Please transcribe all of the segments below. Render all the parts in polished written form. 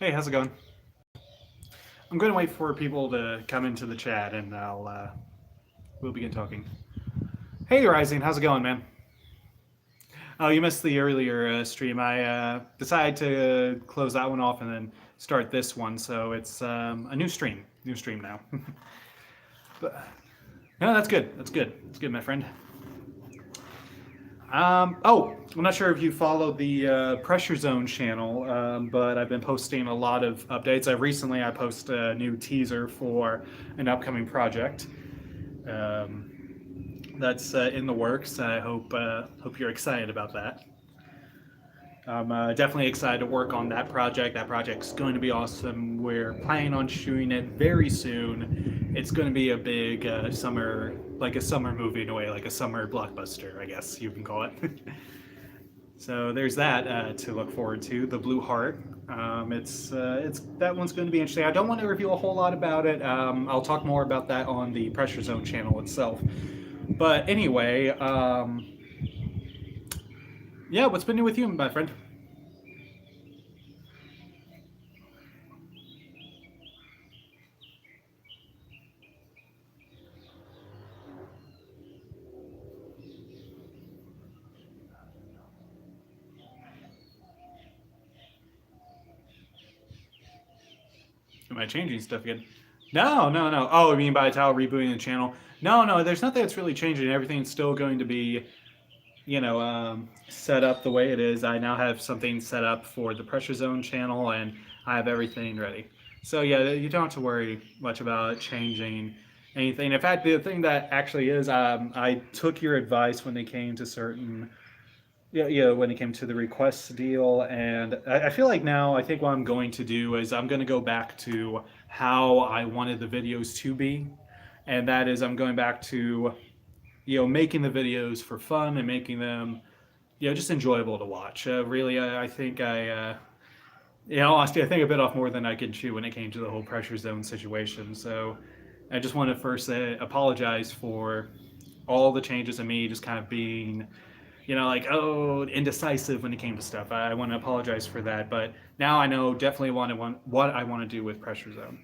Hey, how's it going? I'm going to wait for people to come into the chat, and we'll begin talking. Hey, Rising, how's it going, man? Oh, you missed the earlier stream. I decided to close that one off and then start this one, so it's a new stream now. But no, that's good. That's good. That's good, my friend. I'm not sure if you followed the Pressure Zone channel, but I've been posting a lot of updates. I posted a new teaser for an upcoming project that's in the works. I hope you're excited about that. I'm definitely excited to work on that project. That project's going to be awesome. We're planning on shooting it very soon. It's going to be a big summer, like a summer movie in a way, like a summer blockbuster, I guess you can call it. So there's that to look forward to. The Blue Heart. It's that one's going to be interesting. I don't want to reveal a whole lot about it. I'll talk more about that on the Pressure Zone channel itself. But anyway, yeah, what's been new with you, my friend? Am I changing stuff again? No, no, no. Oh, I mean by Tao rebooting the channel? No, no. There's nothing that's really changing. Everything's still going to be, set up the way it is. I now have something set up for the Pressure Zone channel, and I have everything ready. So yeah, you don't have to worry much about changing anything. In fact, the thing that actually is, I took your advice when it came to certain when it came to the requests deal, and I feel like now I think what I'm going to do is I'm going to go back to how I wanted the videos to be, and that is I'm going back to making the videos for fun and making them just enjoyable to watch. Really, I think honestly, I think I bit off more than I could chew when it came to the whole Pressure Zone situation. So I just want to first apologize for all the changes in me just kind of being indecisive when it came to stuff. I want to apologize for that, but now I know definitely what I want to do with Pressure Zone.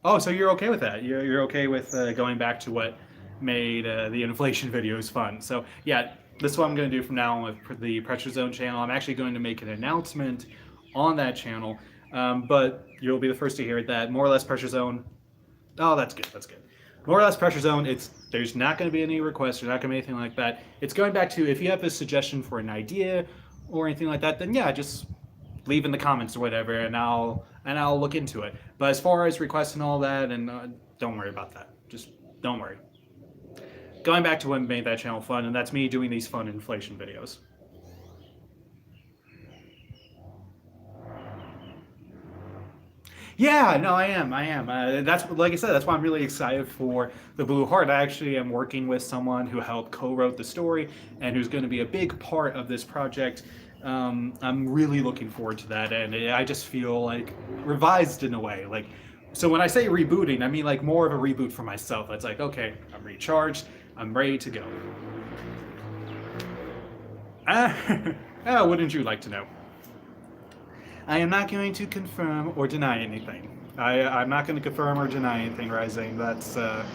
Oh, so you're okay with that? You're okay with going back to what made the inflation videos fun? So yeah, this is what I'm going to do from now on with the Pressure Zone channel. I'm actually going to make an announcement on that channel, but you'll be the first to hear that. More or less Pressure Zone. Oh, that's good. That's good. More or less Pressure Zone. There's not going to be any requests. There's not going to be anything like that. It's going back to if you have a suggestion for an idea or anything like that, then yeah, just leave in the comments or whatever, and I'll look into it. But as far as requests and all that, and don't worry about that. Just don't worry. Going back to what made that channel fun, and that's me doing these fun inflation videos. Yeah, no, I am. I am. That's like I said. That's why I'm really excited for the Blue Heart. I actually am working with someone who helped co-wrote the story and who's going to be a big part of this project. I'm really looking forward to that, and I just feel like revised in a way. Like, so when I say rebooting, I mean like more of a reboot for myself. It's like, okay, I'm recharged. I'm ready to go. Wouldn't you like to know? I am not going to confirm or deny anything. I'm not going to confirm or deny anything, Rising. That's, yeah.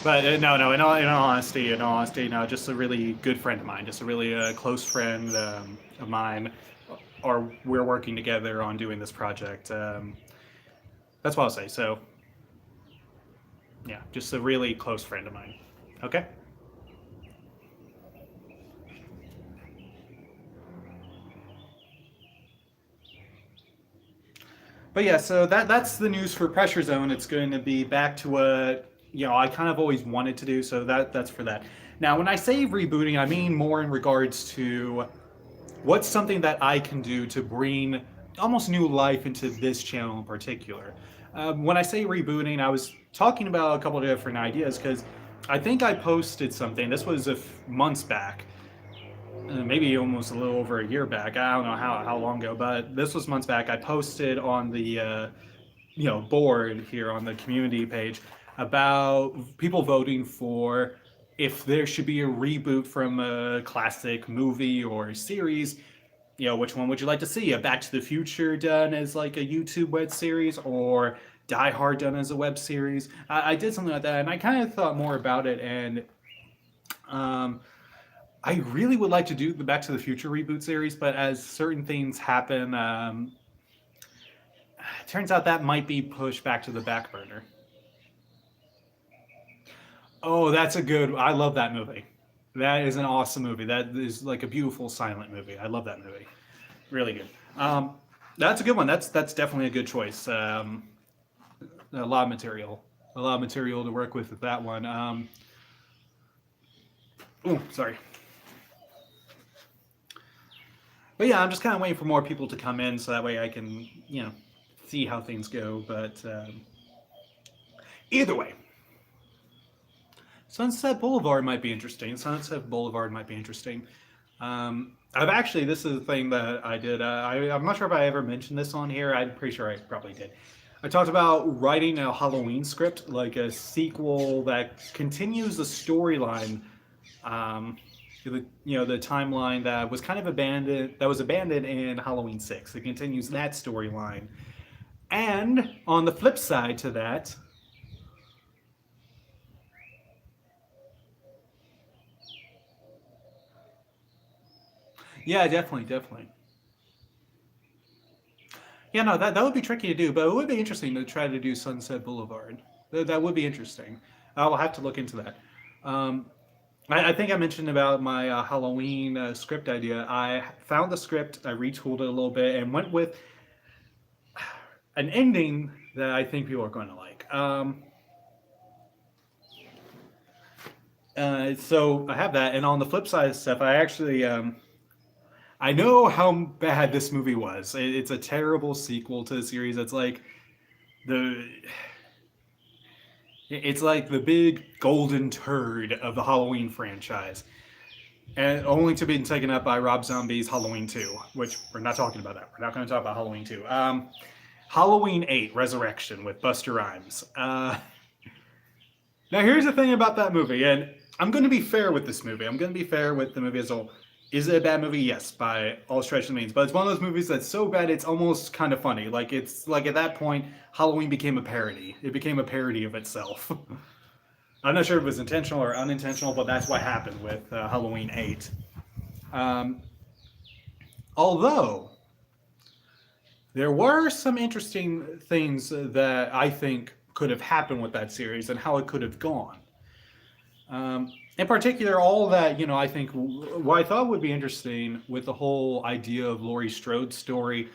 But no. In all honesty, no. Just a really good friend of mine, just a really close friend of mine. Or we're working together on doing this project. That's what I'll say. So, yeah, just a really close friend of mine. Okay. But yeah, so that's the news for Pressure Zone. It's going to be back to what I kind of always wanted to do. So that's for that. Now, when I say rebooting, I mean more in regards to what's something that I can do to bring almost new life into this channel in particular. When I say rebooting, I was talking about a couple of different ideas because I think I posted something. This was months back. maybe almost a little over a year back. I don't know how long ago, but this was months back. I posted on the board here on the community page about people voting for if there should be a reboot from a classic movie or series. Which one would you like to see? A Back to the Future done as like a YouTube web series, or Die Hard done as a web series? I did something like that, and I kind of thought more about it, and um, I really would like to do the Back to the Future reboot series, but as certain things happen, it turns out that might be pushed back to the back burner. Oh, that's a good. I love that movie. That is an awesome movie. That is like a beautiful silent movie. I love that movie. Really good. That's a good one. That's definitely a good choice. A lot of material, to work with that one. Oh, sorry. But yeah, I'm just kind of waiting for more people to come in so that way I can, see how things go. But either way, Sunset Boulevard might be interesting. Sunset Boulevard might be interesting. I've actually, this is the thing that I did. I'm not sure if I ever mentioned this on here. I'm pretty sure I probably did. I talked about writing a Halloween script, like a sequel that continues the storyline, the timeline that was kind of abandoned, in Halloween 6. It continues that storyline. And on the flip side to that, yeah, definitely, definitely. Yeah, no, that would be tricky to do, but it would be interesting to try to do Sunset Boulevard. That would be interesting. I'll have to look into that. Um, I think I mentioned about my Halloween script idea. I found the script, I retooled it a little bit, and went with an ending that I think people are going to like. So I have that, and on the flip side of stuff, I actually I know how bad this movie was. It's a terrible sequel to the series. The it's like the big golden turd of the Halloween franchise, and only to be taken up by Rob Zombie's Halloween 2, which we're not talking about that. We're not going to talk about Halloween 2. Halloween 8 Resurrection with Buster Rhymes. Now here's the thing about that movie, and I'm going to be fair with this movie. I'm going to be fair with the movie as a whole. Is it a bad movie? Yes, by all stretch of the means. But it's one of those movies that's so bad it's almost kind of funny. Like it's like at that point, Halloween became a parody. It became a parody of itself. I'm not sure if it was intentional or unintentional, but that's what happened with Halloween 8. Um, Although there were some interesting things that I think could have happened with that series and how it could have gone. In particular, all that, I think what I thought would be interesting with the whole idea of Laurie Strode's story,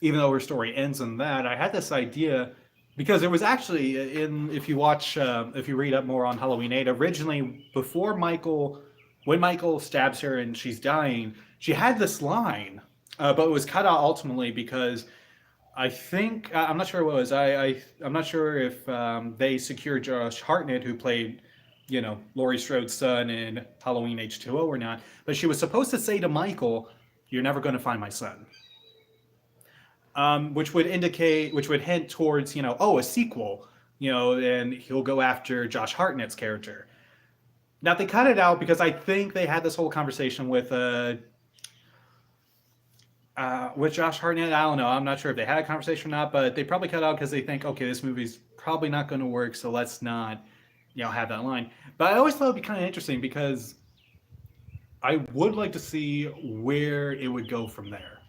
even though her story ends in that, I had this idea because it was actually if you read up more on Halloween 8, originally when Michael stabs her and she's dying, she had this line, but it was cut out ultimately because I think I'm not sure what it was. I'm not sure if they secured Josh Hartnett, who played Laurie Strode's son in Halloween H2O or not. But she was supposed to say to Michael, "You're never going to find my son," which would hint towards a sequel, and he'll go after Josh Hartnett's character. Now they cut it out because I think they had this whole conversation with Josh Hartnett. I don't know. I'm not sure if they had a conversation or not, but they probably cut out because they think, okay, this movie's probably not going to work, so let's not, have that line. But I always thought it'd be kind of interesting because I would like to see where it would go from there.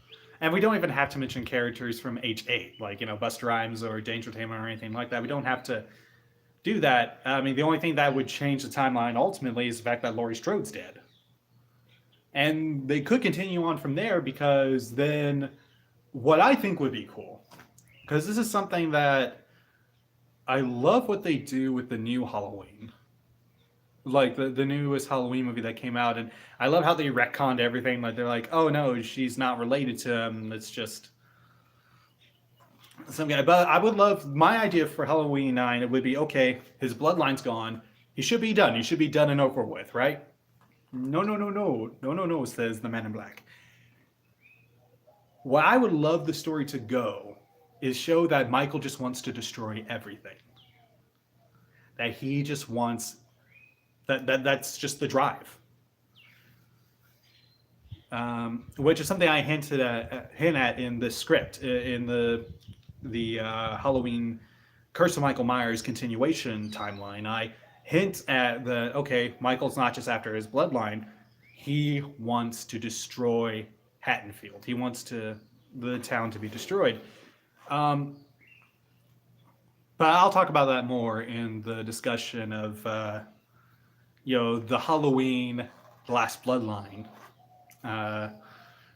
And we don't even have to mention characters from H8, like, Busta Rhymes or Danger Tamer or anything like that. We don't have to do that. I mean, the only thing that would change the timeline ultimately is the fact that Laurie Strode's dead. And they could continue on from there because then what I think would be cool, because this is something that I love what they do with the new Halloween. Like the newest Halloween movie that came out, and I love how they retconned everything. Like they're like, oh no, she's not related to him. It's just some guy. But I would love my idea for Halloween 9. It would be okay. His bloodline's gone. He should be done. He should be done and over with, right? No, no, no, no, no, no, no, says the man in black. What I would love the story to go is show that Michael just wants to destroy everything. That he just wants that's just the drive. Which is something I hint at in the script in the Halloween Curse of Michael Myers continuation timeline. I hint at the okay, Michael's not just after his bloodline; he wants to destroy Haddonfield. He wants the town to be destroyed. Um, but I'll talk about that more in the discussion of the Halloween Last Bloodline uh,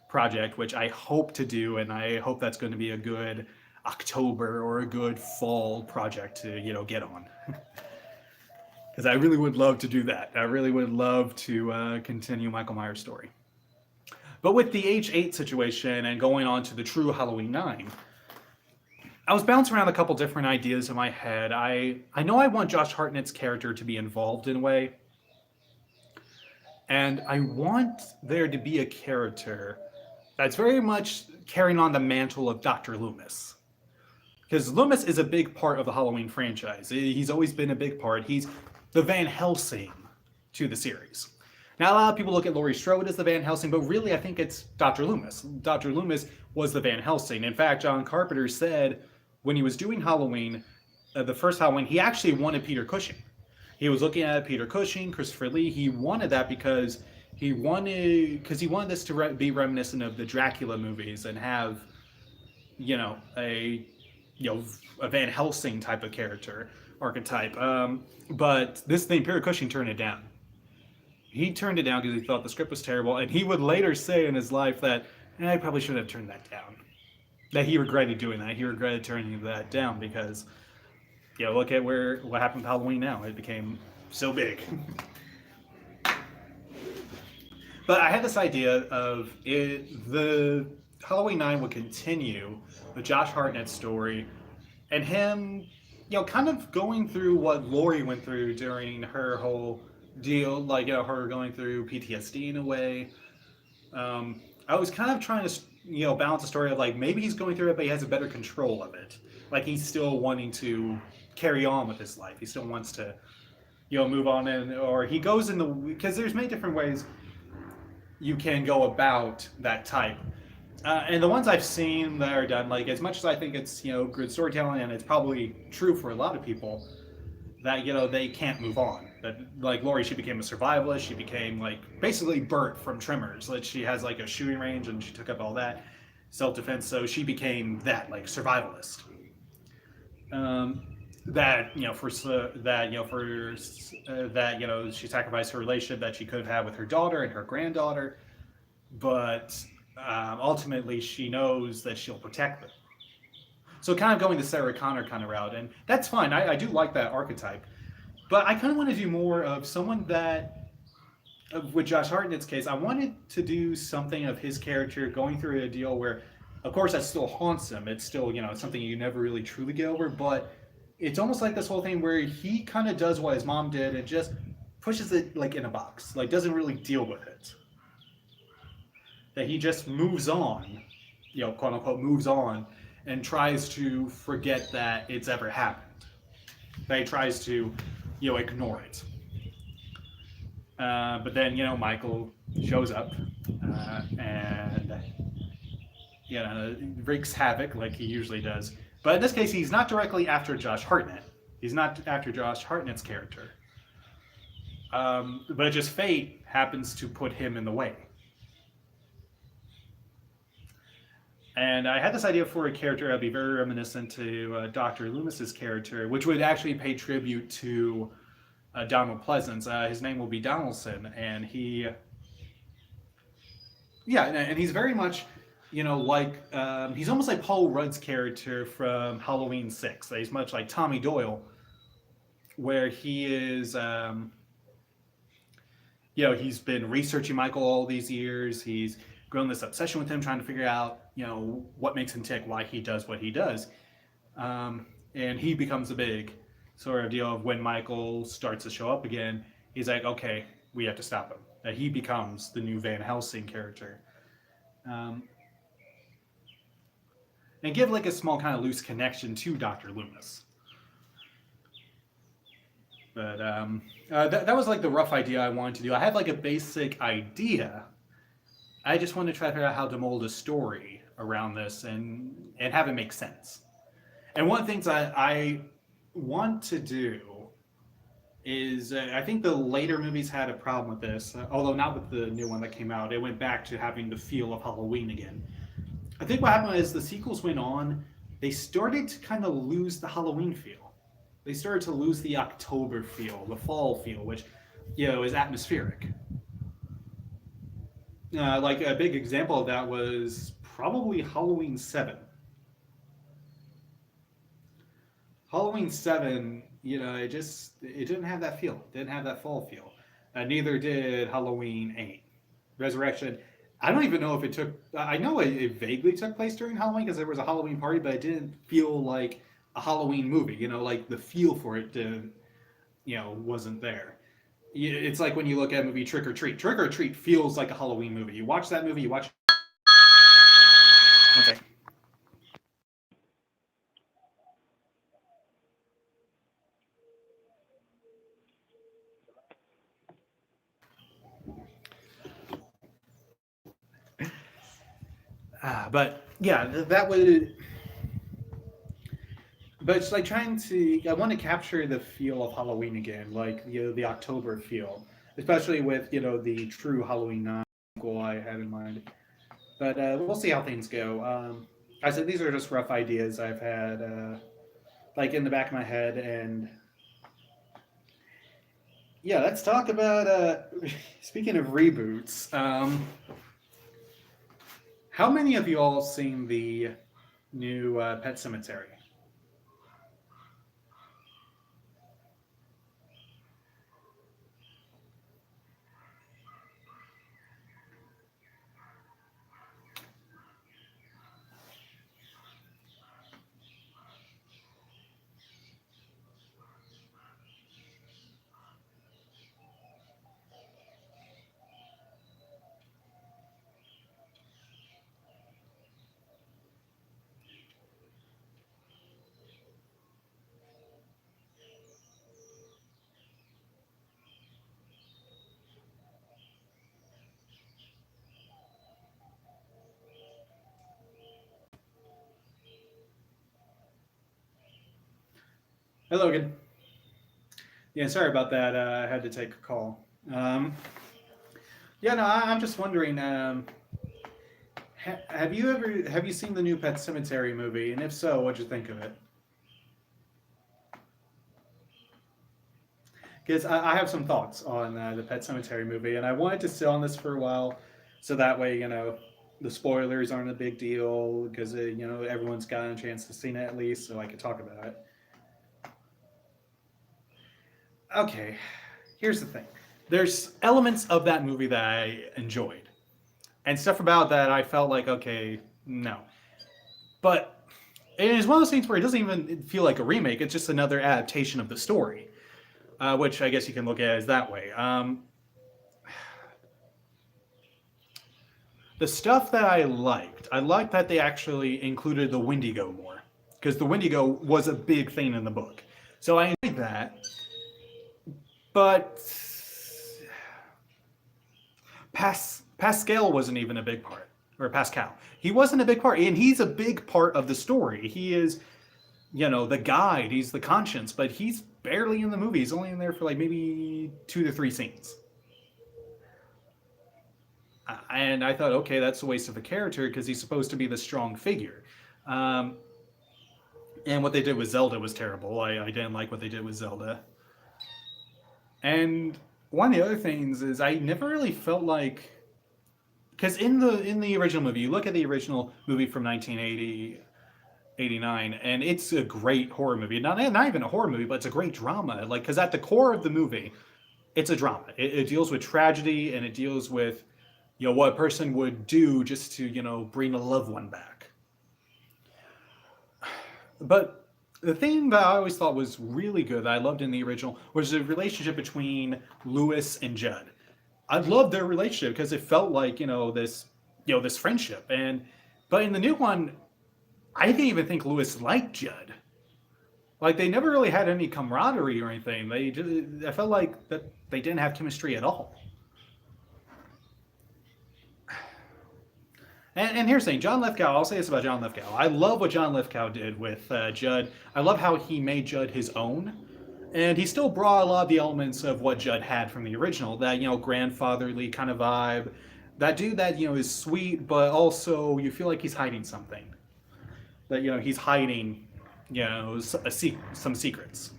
project, which I hope to do, and I hope that's going to be a good October or a good fall project to get on. Because I really would love to do that. I really would love to continue Michael Myers' story. But with the H8 situation and going on to the true Halloween 9, I was bouncing around a couple different ideas in my head. I know I want Josh Hartnett's character to be involved in a way, and I want there to be a character that's very much carrying on the mantle of Dr. Loomis. Because Loomis is a big part of the Halloween franchise. He's always been a big part. He's the Van Helsing to the series. Now, a lot of people look at Laurie Strode as the Van Helsing, but really I think it's Dr. Loomis. Dr. Loomis was the Van Helsing. In fact, John Carpenter said when he was doing Halloween, the first Halloween, he actually wanted Peter Cushing. He was looking at Peter Cushing, Christopher Lee. He wanted that because he wanted this to be reminiscent of the Dracula movies and have, a Van Helsing type of character archetype. But this thing, Peter Cushing turned it down. He turned it down because he thought the script was terrible, and he would later say in his life that I probably should have turned that down. That he regretted doing that. He regretted turning that down because, look at what happened with Halloween now. It became so big. But I had this idea of the Halloween 9 would continue the Josh Hartnett story and him, kind of going through what Laurie went through during her whole deal, like, her going through PTSD in a way. I was kind of trying to, balance the story of, like, maybe he's going through it, but he has a better control of it. Like, he's still wanting to carry on with his life. He still wants to, move on, or he goes in because there's many different ways you can go about that type. And the ones I've seen that are done, like, as much as I think it's, good storytelling, and it's probably true for a lot of people, that, they can't move on. That, like, Laurie, she became a survivalist. She became, like, basically Bert from Tremors. Like, she has, like, a shooting range, and she took up all that self-defense, so she became that, like, survivalist. She sacrificed her relationship that she could have had with her daughter and her granddaughter, but ultimately she knows that she'll protect them. So kind of going the Sarah Connor kind of route, and that's fine. I do like that archetype, but I kind of want to do more of someone with Josh Hartnett's case, I wanted to do something of his character going through a deal where, of course, that still haunts him. It's still, it's something you never really truly get over, but it's almost like this whole thing where he kind of does what his mom did and just pushes it, like, in a box, like, doesn't really deal with it. That he just moves on, quote unquote, moves on, and tries to forget that it's ever happened. That he tries to, ignore it. But then, Michael shows up and, wreaks havoc like he usually does. But in this case, he's not directly after Josh Hartnett. He's not after Josh Hartnett's character. But just fate happens to put him in the way. And I had this idea for a character that would be very reminiscent to Dr. Loomis's character, which would actually pay tribute to Donald Pleasance. His name will be Donaldson, and he's very much, he's almost like Paul Rudd's character from Halloween 6. He's much like Tommy Doyle, where he is, he's been researching Michael all these years. He's grown this obsession with him, trying to figure out, what makes him tick, why he does what he does. And he becomes a big sort of deal of when Michael starts to show up again, he's like, okay, we have to stop him. that he becomes the new Van Helsing character. Um, and give like a small kind of loose connection to Dr. Loomis. But that was like the rough idea I wanted to do. I had like a basic idea. I just wanted to try to figure out how to mold a story around this and have it make sense. And one of the things I want to do is I think the later movies had a problem with this, although not with the new one that came out. It went back to having the feel of Halloween again. I think what happened is the sequels went on, they started to kind of lose the Halloween feel. They started to lose the October feel, the fall feel, which is atmospheric. Like a big example of that was probably Halloween 7. Halloween 7, it didn't have that feel. It didn't have that fall feel. Neither did Halloween 8. Resurrection, I don't even know if it took. I know it vaguely took place during Halloween because there was a Halloween party, but it didn't feel like a Halloween movie. Like the feel for it didn't, wasn't there. It's like when you look at a movie Trick or Treat. Trick or Treat feels like a Halloween movie. You watch that movie, you watch. Okay. But yeah, that would. But it's like trying to. I want to capture the feel of Halloween again, like the October feel, especially with the true Halloween 9 sequel I had in mind. But we'll see how things go. I said these are just rough ideas I've had, like in the back of my head, and yeah, let's talk about. Speaking of reboots, how many of you all seen the new Pet Cemetery? Hey, Logan. Yeah, sorry about that. I had to take a call. Yeah, no, I'm just wondering. Have you seen the new Pet Cemetery movie? And if so, what'd you think of it? Because I have some thoughts on the Pet Cemetery movie, and I wanted to sit on this for a while, so that way the spoilers aren't a big deal because everyone's gotten a chance to see it at least, so I could talk about it. Okay, here's the thing. There's elements of that movie that I enjoyed, and stuff about that I felt like okay, no, but it is one of those things where it doesn't even feel like a remake. It's just another adaptation of the story, which I guess you can look at it as that way. The stuff that I liked that they actually included the Wendigo more, because the Wendigo was a big thing in the book. So I enjoyed that, but Pascal wasn't even a big part, or Pascal. He wasn't a big part, and he's a big part of the story. He is, the guide. He's the conscience, but he's barely in the movie. He's only in there for like maybe 2 to 3 scenes. And I thought, okay, that's a waste of a character because he's supposed to be the strong figure. Um, and what they did with Zelda was terrible. I didn't like what they did with Zelda. And one of the other things is I never really felt like because in the original movie, you look at the original movie from 1980, 89, and it's a great horror movie. Not even a horror movie, but it's a great drama. Like because at the core of the movie, it's a drama. It deals with tragedy and it deals with what a person would do just to bring a loved one back. But the thing that I always thought was really good that I loved in the original was the relationship between Lewis and Judd. I loved their relationship because it felt like this this friendship. And but in the new one, I didn't even think Lewis liked Judd. Like they never really had any camaraderie or anything. I felt like that they didn't have chemistry at all. And here's the thing, John Lithgow. I'll say this about John Lithgow. I love what John Lithgow did with Judd. I love how he made Judd his own, and he still brought a lot of the elements of what Judd had from the original. That grandfatherly kind of vibe. That dude that is sweet, but also you feel like he's hiding something. That he's hiding, some secrets.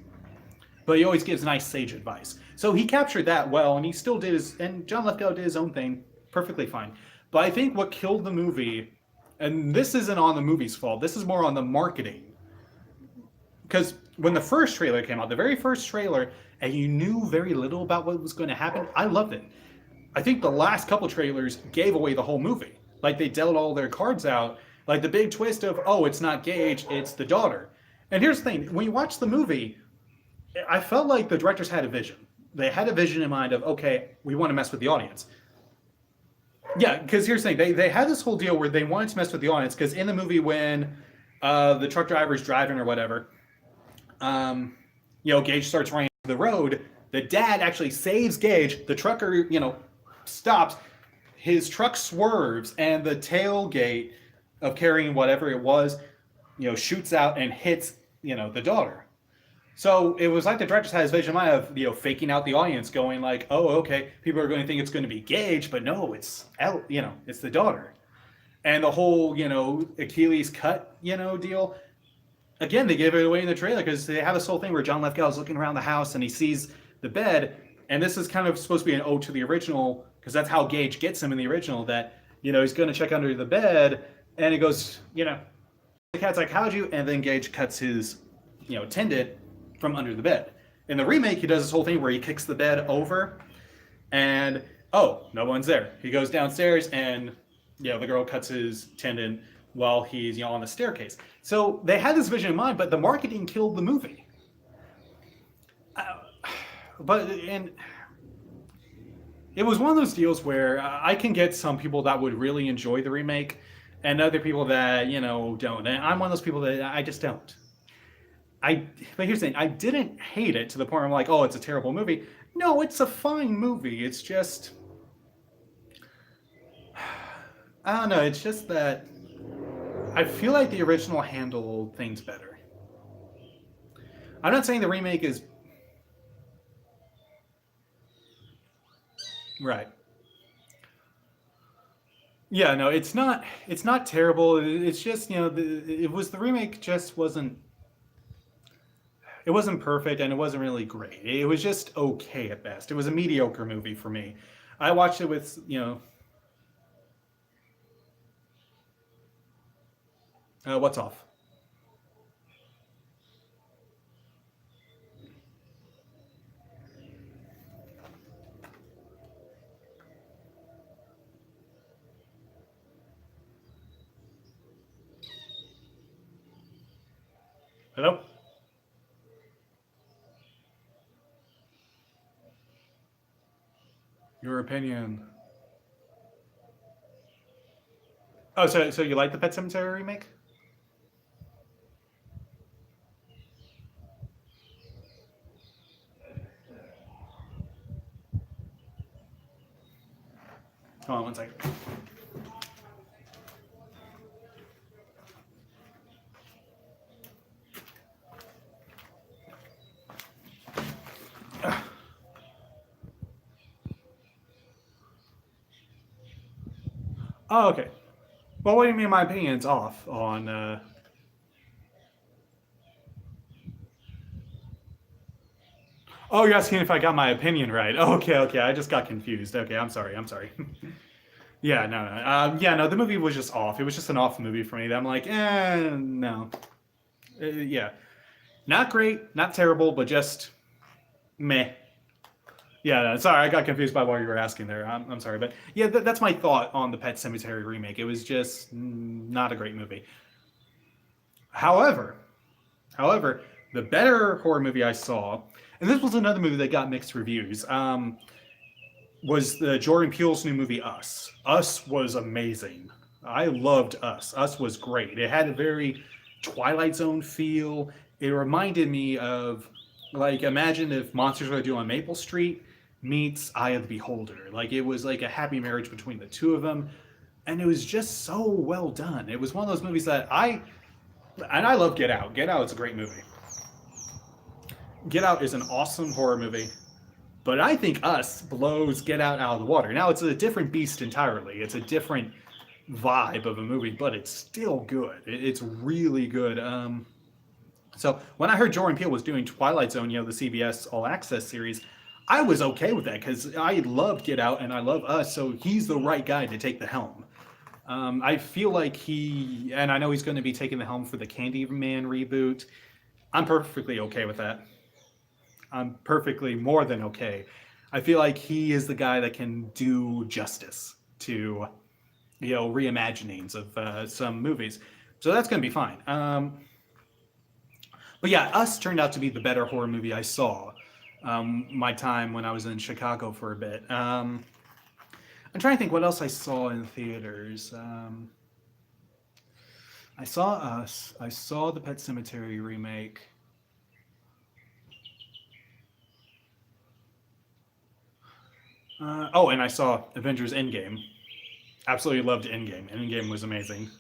But he always gives nice sage advice. So he captured that well, and he still did and John Lithgow did his own thing perfectly fine. But I think what killed the movie, and this isn't on the movie's fault, this is more on the marketing. Because when the first trailer came out, the very first trailer, and you knew very little about what was going to happen, I loved it. I think the last couple trailers gave away the whole movie. Like they dealt all their cards out. Like the big twist of, oh, it's not Gage, it's the daughter. And here's the thing, when you watch the movie, I felt like the directors had a vision. They had a vision in mind of, okay, we want to mess with the audience. Yeah, because here's the thing, they had this whole deal where they wanted to mess with the audience, because in the movie when the truck driver's driving or whatever, Gage starts running the road, the dad actually saves Gage, the trucker, stops, his truck swerves, and the tailgate of carrying whatever it was, shoots out and hits, the daughter. So it was like the directors had his vision of, faking out the audience, going like, oh, okay, people are going to think it's going to be Gage, but no, it's it's the daughter. And the whole, Achilles cut, deal. Again, they gave it away in the trailer because they have this whole thing where John Lithgow is looking around the house and he sees the bed, and this is kind of supposed to be an ode to the original, because that's how Gage gets him in the original, that, he's going to check under the bed, and he goes, the cat's like, how'd you? And then Gage cuts his, tendon from under the bed. In the remake, he does this whole thing where he kicks the bed over, and oh, no one's there. He goes downstairs, and the girl cuts his tendon while he's on the staircase. So they had this vision in mind, but the marketing killed the movie. And it was one of those deals where I can get some people that would really enjoy the remake, and other people that don't. And I'm one of those people that I just don't. But here's the thing, I didn't hate it to the point where I'm like, oh, it's a terrible movie. No, it's a fine movie. It's just, I don't know, it's just that I feel like the original handled things better. I'm not saying the remake is right. Yeah, no, it's not terrible. It's just, the remake just wasn't, it wasn't perfect, and it wasn't really great. It was just okay at best. It was a mediocre movie for me. I watched it with, what's off? Hello? Your opinion. Oh, so you like the Pet Sematary remake? Hold on one second. Oh, okay. Well, what do you mean my opinion's off on? Oh, you're asking if I got my opinion right. Okay, okay. I just got confused. Okay, I'm sorry. I'm sorry. Yeah, no, no. Yeah, no. The movie was just off. It was just an off movie for me. That I'm like, no. Yeah, not great, not terrible, but just meh. Yeah, no, sorry, I got confused by what you were asking there. I'm sorry, but yeah, that's my thought on the Pet Sematary remake. It was just not a great movie. However, however, the better horror movie I saw, and this was another movie that got mixed reviews. was the Jordan Peele's new movie Us. Us was amazing. I loved Us. Us was great. It had a very Twilight Zone feel. It reminded me of, like, imagine if Monsters Are Do on Maple Street meets Eye of the Beholder. Like, it was like a happy marriage between the two of them, and it was just so well done. It was one of those movies that I love Get Out. Get Out is a great movie. Get Out is an awesome horror movie. But I think Us blows Get Out of the water. Now, it's a different beast entirely. It's a different vibe of a movie, but it's still good. It's really good. So when I heard Jordan Peele was doing Twilight Zone, the CBS All Access series, I was okay with that because I love Get Out and I love Us, so he's the right guy to take the helm. I feel like and I know he's going to be taking the helm for the Candyman reboot. I'm perfectly okay with that. I'm perfectly more than okay. I feel like he is the guy that can do justice to, reimaginings of some movies. So that's going to be fine. But yeah, Us turned out to be the better horror movie I saw my time when I was in Chicago for a bit. I'm trying to think what else I saw in theaters. I saw Us. I saw the Pet Sematary remake. And I saw Avengers Endgame. Absolutely loved Endgame. Endgame was amazing.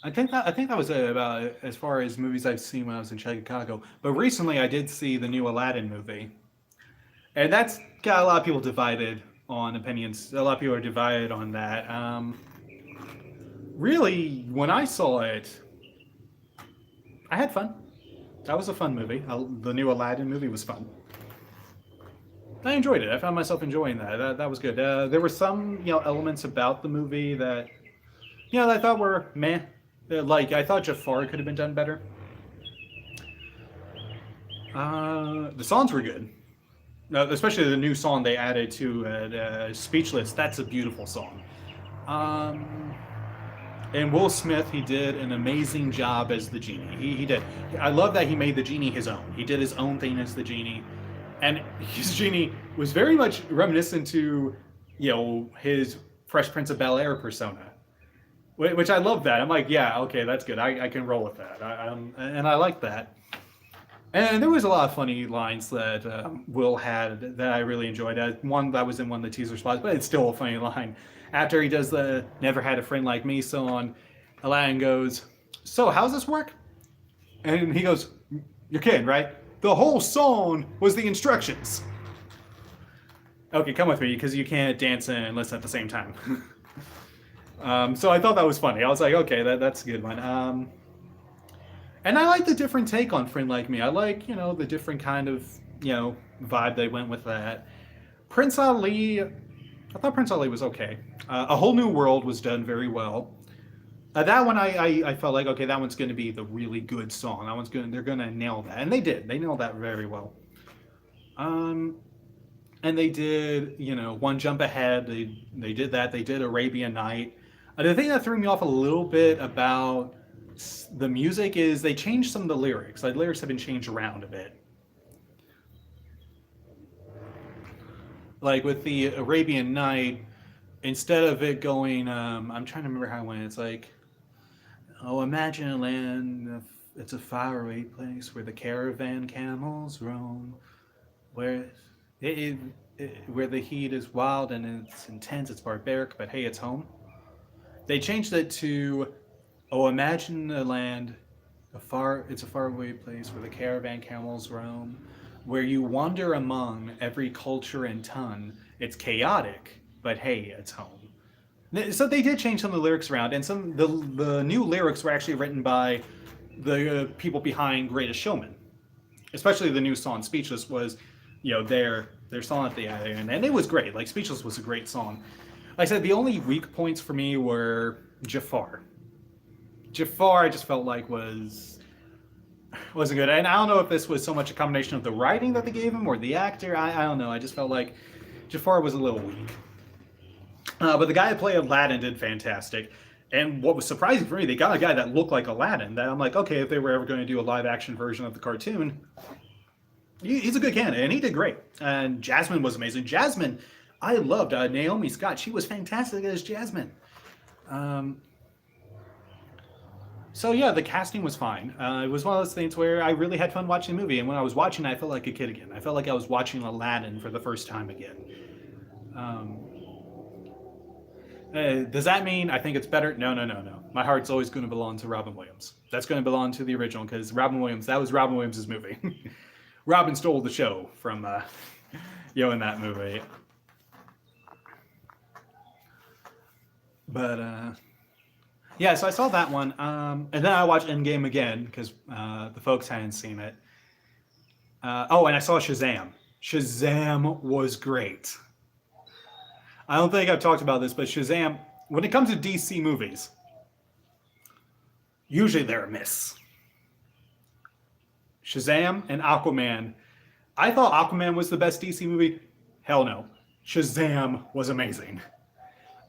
I think that was about as far as movies I've seen when I was in Chicago. But recently, I did see the new Aladdin movie, and that's got a lot of people divided on opinions. A lot of people are divided on that. Really, when I saw it, I had fun. That was a fun movie. The new Aladdin movie was fun. I enjoyed it. I found myself enjoying that. That was good. There were some, elements about the movie that, that I thought were meh. Like, I thought Jafar could have been done better. The songs were good. Especially the new song they added to Speechless. That's a beautiful song. And Will Smith, he did an amazing job as the genie. He did. I love that he made the genie his own. He did his own thing as the genie. And his genie was very much reminiscent to, his Fresh Prince of Bel-Air persona. Which I love that. I'm like, yeah, okay, that's good. I can roll with that. And I like that. And there was a lot of funny lines that Will had that I really enjoyed. One that was in one of the teaser spots, but it's still a funny line. After he does the "Never Had a Friend Like Me" song, Aladdin goes, "So, how's this work?" And he goes, "You're kidding, right? The whole song was the instructions." Okay, come with me, because you can't dance and listen at the same time. So I thought that was funny. I was like, okay, that's a good one. And I like the different take on Friend Like Me. I like, the different kind of, vibe they went with that. Prince Ali, I thought Prince Ali was okay. A Whole New World was done very well. That one I felt like, okay, that one's going to be the really good song. They're going to nail that. And they did. They nailed that very well. And they did, One Jump Ahead. They did that. They did Arabian Night. The thing that threw me off a little bit about the music is they changed some of the lyrics. Like, lyrics have been changed around a bit. Like with the Arabian Night, instead of it going, I'm trying to remember how it went. It's like, oh, imagine a land, it's a faraway place where the caravan camels roam, where where the heat is wild and it's intense, it's barbaric, but hey, it's home. They changed it to, oh, imagine a land, it's a faraway place where the caravan camels roam, where you wander among every culture and tongue. It's chaotic, but hey, it's home. So they did change some of the lyrics around, and the new lyrics were actually written by the people behind Greatest Showman. Especially the new song Speechless was, their song that they added in, and it was great. Like, Speechless was a great song. Like I said, the only weak points for me were Jafar. Jafar, I just felt like wasn't good. And I don't know if this was so much a combination of the writing that they gave him or the actor. I don't know. I just felt like Jafar was a little weak. But the guy that played Aladdin did fantastic. And what was surprising for me, they got a guy that looked like Aladdin. That I'm like, okay, if they were ever going to do a live action version of the cartoon, He's a good candidate, and he did great. And Jasmine was amazing. Jasmine, I loved Naomi Scott. She was fantastic as Jasmine. Um, so yeah, the casting was fine. It was one of those things where I really had fun watching the movie, and when I was watching, I felt like a kid again. I felt like I was watching Aladdin for the first time again. Um, does that mean I think it's better? No, no, no, no. My heart's always going to belong to Robin Williams. That's going to belong to the original because Robin Williams. That was Robin Williams' movie. Robin stole the show from in that movie. But yeah, so I saw that one, and then I watched Endgame again because the folks hadn't seen it. Oh, and I saw Shazam. Shazam was great. I don't think I've talked about this, but Shazam, when it comes to DC movies, usually they're a miss. Shazam and Aquaman. I thought Aquaman was the best DC movie. Hell no. Shazam was amazing.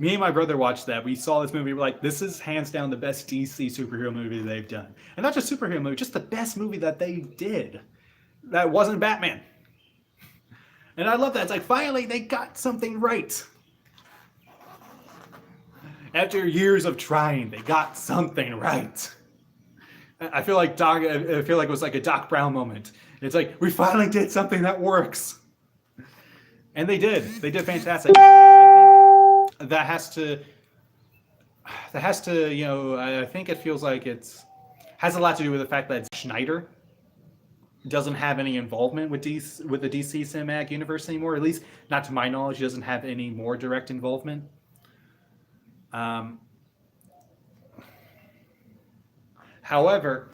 Me and my brother watched that. We saw this movie. We're like, this is hands down the best DC superhero movie they've done. And not just superhero movie, just the best movie that they did. That wasn't Batman. And I love that. It's like, finally, they got something right. After years of trying, they got something right. I feel like it was like a Doc Brown moment. It's like, we finally did something that works. And they did. They did fantastic. I think that has to, I think it feels like has a lot to do with the fact that Schneider doesn't have any involvement with the DC Cinematic Universe anymore. At least, not to my knowledge, he doesn't have any more direct involvement. However,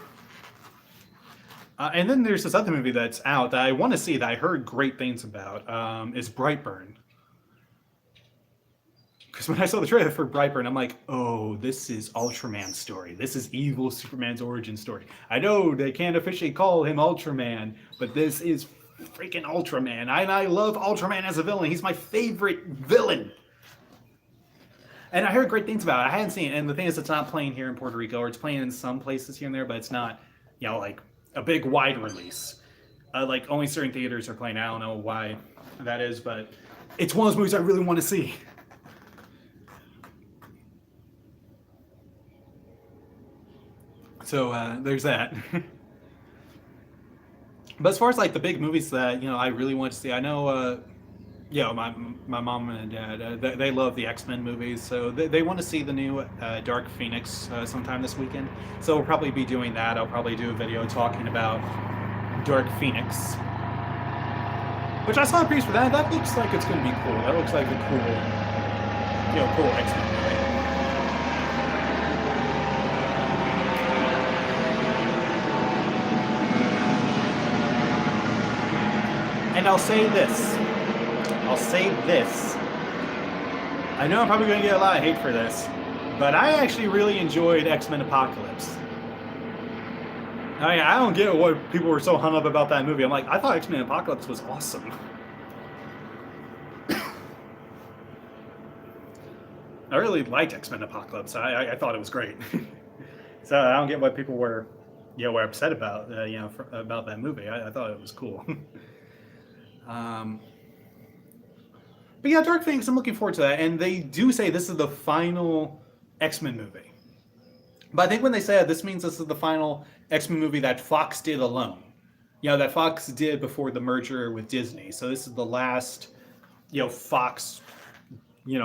and then there's this other movie that's out that I want to see that I heard great things about. Is Brightburn. Because when I saw the trailer for Brightburn, I'm like, oh, this is Ultraman's story. This is evil Superman's origin story. I know they can't officially call him Ultraman, but this is freaking Ultraman. And I love Ultraman as a villain. He's my favorite villain. And I heard great things about it. I hadn't seen it. And the thing is, it's not playing here in Puerto Rico, or it's playing in some places here and there, but it's not, like a big wide release. Like only certain theaters are playing. I don't know why that is, but it's one of those movies I really want to see. So there's that. But as far as like the big movies that I really want to see, I know my mom and dad they love the X-Men movies, so they want to see the new Dark Phoenix sometime this weekend. So we'll probably be doing that. I'll probably do a video talking about Dark Phoenix, which I saw a piece for that. That looks like it's going to be cool. That looks like a cool X-Men movie. And I'll say this. I know I'm probably going to get a lot of hate for this, but I actually really enjoyed X-Men Apocalypse. I don't get what people were so hung up about that movie. I'm like, I thought X-Men Apocalypse was awesome. I really liked X-Men Apocalypse. I thought it was great. So I don't get what people were upset about, about that movie. I thought it was cool. But yeah, Dark Phoenix, I'm looking forward to that. And they do say this is the final X-Men movie. But I think when they say this means this is the final X-Men movie that Fox did alone. That Fox did before the merger with Disney. So this is the last, Fox,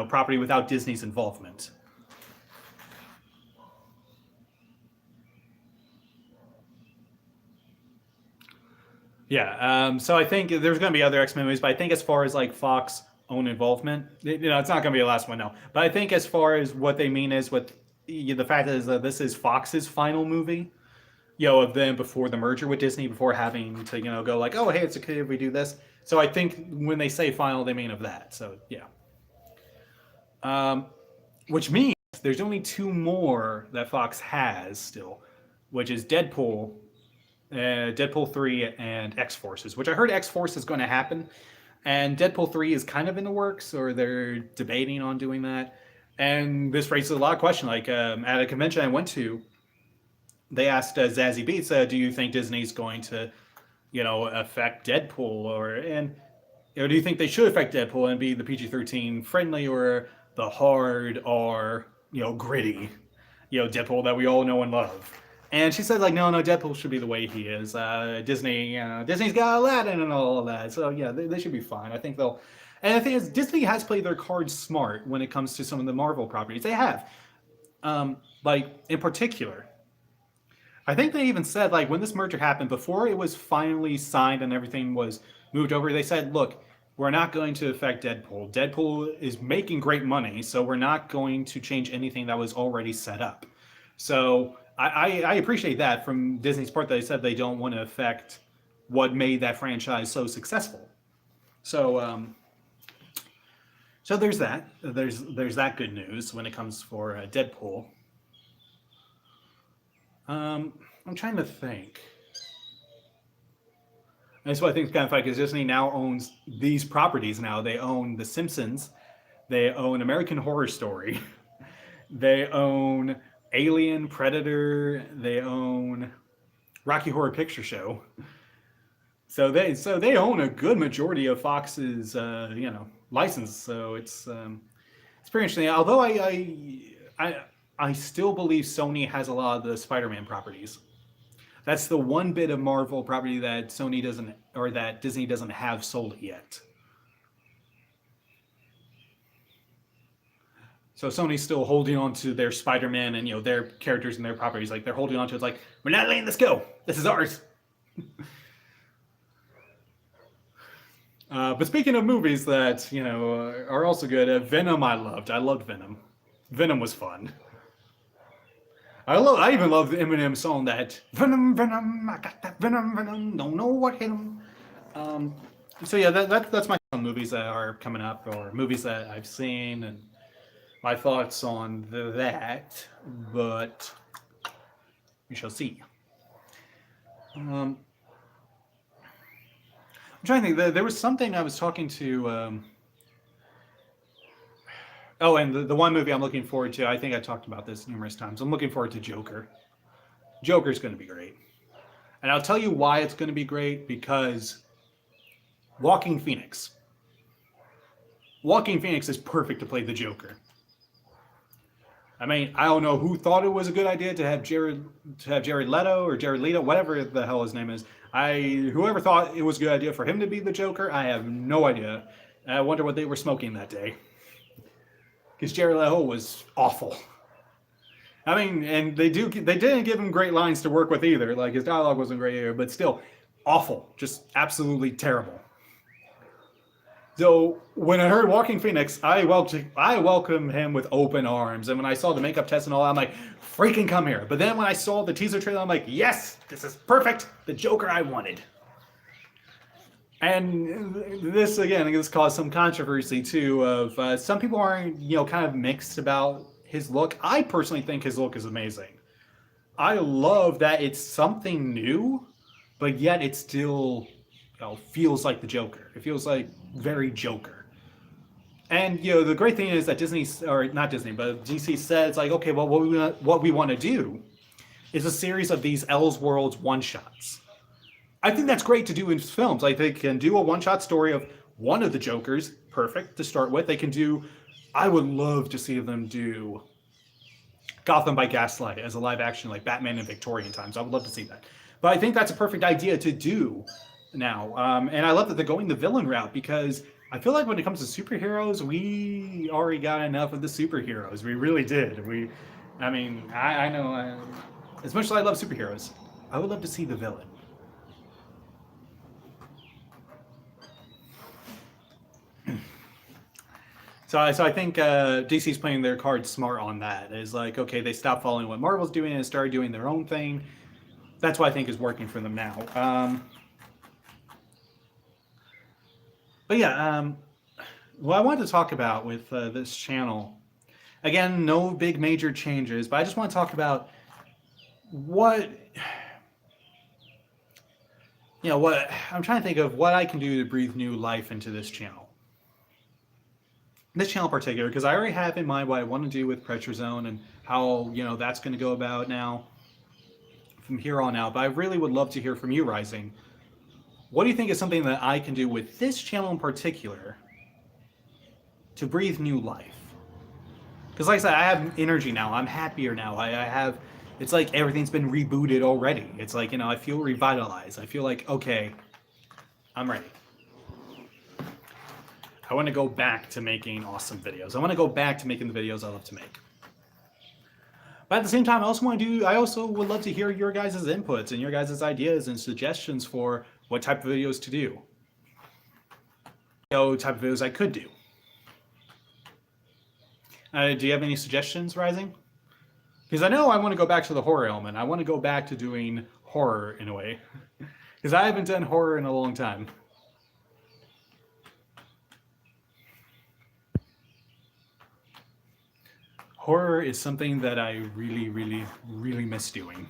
property without Disney's involvement. Yeah, so I think there's going to be other X-Men movies, but I think as far as like Fox own involvement, it's not going to be the last one, no. But I think as far as what they mean is with the fact is that this is Fox's final movie, of them before the merger with Disney, before having to go like, oh hey, it's okay if we do this. So I think when they say final, they mean of that. So yeah, which means there's only two more that Fox has still, which is Deadpool. Deadpool 3 and X-Forces, which I heard X-Force is going to happen, and Deadpool 3 is kind of in the works, or they're debating on doing that. And this raises a lot of questions. Like at a convention I went to, they asked Zazie Beetz, do you think Disney's going to affect Deadpool, or do you think they should affect Deadpool and be the PG-13 friendly or the hard or gritty, Deadpool that we all know and love? And she said like, no, no, Deadpool should be the way he is. Disney, Disney's got Aladdin and all of that, so yeah, they should be fine. I think they'll. And the thing is, Disney has played their cards smart when it comes to some of the Marvel properties. They have, like in particular. I think they even said like when this merger happened, before it was finally signed and everything was moved over, they said, "Look, we're not going to affect Deadpool. Deadpool is making great money, so we're not going to change anything that was already set up." So I appreciate that from Disney's part. They said they don't want to affect what made that franchise so successful. So so there's that. There's that good news when it comes for Deadpool. I'm trying to think. That's what I think is kind of funny because Disney now owns these properties. Now they own The Simpsons, they own American Horror Story, they own Alien, Predator, they own Rocky Horror Picture Show. So they own a good majority of Fox's license. So it's pretty interesting. Although I still believe Sony has a lot of the Spider-Man properties. That's the one bit of Marvel property that Sony doesn't, or that Disney doesn't have sold yet. So Sony's still holding on to their Spider-Man and their characters and their properties. Like they're holding on to it. It's like, we're not letting this go. This is ours. But speaking of movies that are also good, Venom I loved. I loved Venom. Venom was fun. I even love the Eminem song that Venom Venom, I got that Venom Venom, don't know what hit him. Um, so yeah, that's my movies that are coming up, or movies that I've seen, and my thoughts on that. But we shall see. Um, I'm trying to think. There was something I was talking to. Oh, and the one movie I'm looking forward to, I think I talked about this numerous times. I'm looking forward to Joker. Joker's going to be great. And I'll tell you why it's going to be great, because Walking Phoenix. Walking Phoenix is perfect to play the Joker. I mean, I don't know who thought it was a good idea to have Jared Leto or Jared Leto, whatever the hell his name is. Whoever thought it was a good idea for him to be the Joker, I have no idea. I wonder what they were smoking that day. Because Jared Leto was awful. I mean, and they didn't give him great lines to work with either. Like his dialogue wasn't great either, but still awful, just absolutely terrible. So when I heard Walking Phoenix, I welcomed him with open arms. And when I saw the makeup test and all, I'm like, freaking come here. But then when I saw the teaser trailer, I'm like, yes, this is perfect. The Joker I wanted. And this caused some controversy too. Of some people are kind of mixed about his look. I personally think his look is amazing. I love that it's something new, but yet it still feels like the Joker. It feels like very Joker. And the great thing is that Disney, or not Disney, but DC says like, okay, well, what we want to do is a series of these Elseworlds one shots. I think that's great to do in films. Like they can do a one-shot story of one of the Jokers, perfect to start with. They can do. I would love to see them do Gotham by Gaslight as a live action, like Batman in Victorian times. I would love to see that. But I think that's a perfect idea to do now. And I love that they're going the villain route, because I feel like when it comes to superheroes, we already got enough of the superheroes. We really did. I know. As much as I love superheroes, I would love to see the villain. So I think DC's playing their cards smart on that. It's like, okay, they stopped following what Marvel's doing and started doing their own thing. That's what I think is working for them now. But yeah, what I wanted to talk about with this channel, again, no big major changes, but I just want to talk about what I'm trying to think of what I can do to breathe new life into this channel. This channel in particular, because I already have in mind what I want to do with Pressure Zone and how that's going to go about now from here on out. But I really would love to hear from you, Rising. what do you think is something that I can do with this channel in particular to breathe new life? Because, like I said, I have energy now. I'm happier now. I have. It's like everything's been rebooted already. It's like, I feel revitalized. I feel like, okay, I'm ready. I want to go back to making awesome videos. I want to go back to making the videos I love to make. But at the same time, I also would love to hear your guys' inputs and your guys' ideas and suggestions for what type of videos to do. Type of videos I could do. Do you have any suggestions, Rising? Because I know I want to go back to the horror element. I want to go back to doing horror in a way. Because I haven't done horror in a long time. Horror is something that I really, really, really miss doing.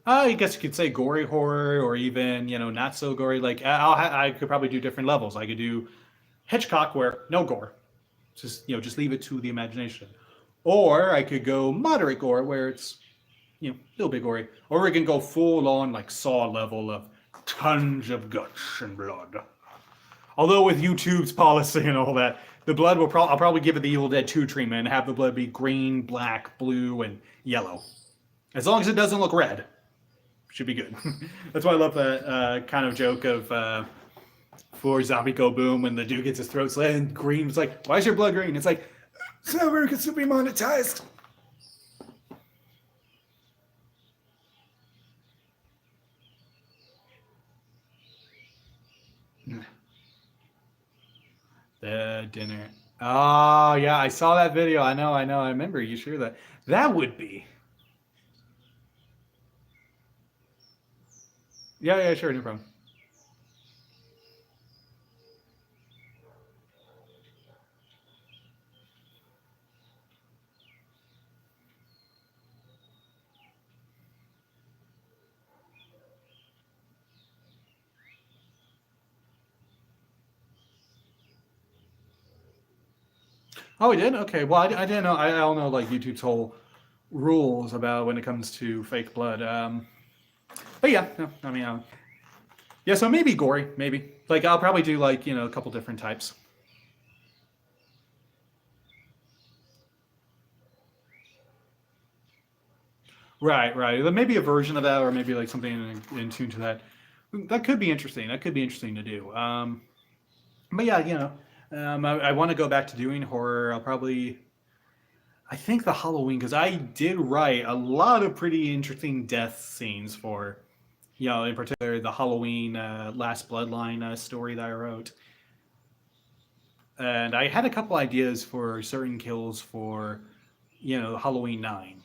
I guess you could say gory horror, or even, not so gory. Like, I could probably do different levels. I could do Hitchcock, where no gore, just leave it to the imagination. Or I could go moderate gore, where it's, a little bit gory. Or we can go full on, like, Saw level of tons of guts and blood. Although with YouTube's policy and all that, the blood I'll probably give it the Evil Dead 2 treatment and have the blood be green, black, blue, and yellow. As long as it doesn't look red. Should be good. That's why I love that kind of joke of for Zombie Go Boom when the dude gets his throat slit and green. It's like, why is your blood green? It's like, so we can still be monetized. The dinner. Oh, yeah, I saw that video. I know. I remember you shared that. That would be. Yeah, sure, no problem. Oh, we did? Okay. Well, I didn't know. I don't know, like, YouTube's whole rules about when it comes to fake blood. But yeah, no, I mean, yeah, so maybe gory, maybe. Like, I'll probably do, like, a couple different types. Right. Maybe a version of that, or maybe like something in tune to that. That could be interesting. That could be interesting to do. But yeah, I want to go back to doing horror. I think the Halloween, because I did write a lot of pretty interesting death scenes for, in particular the Halloween Last Bloodline story that I wrote. And I had a couple ideas for certain kills for, Halloween 9.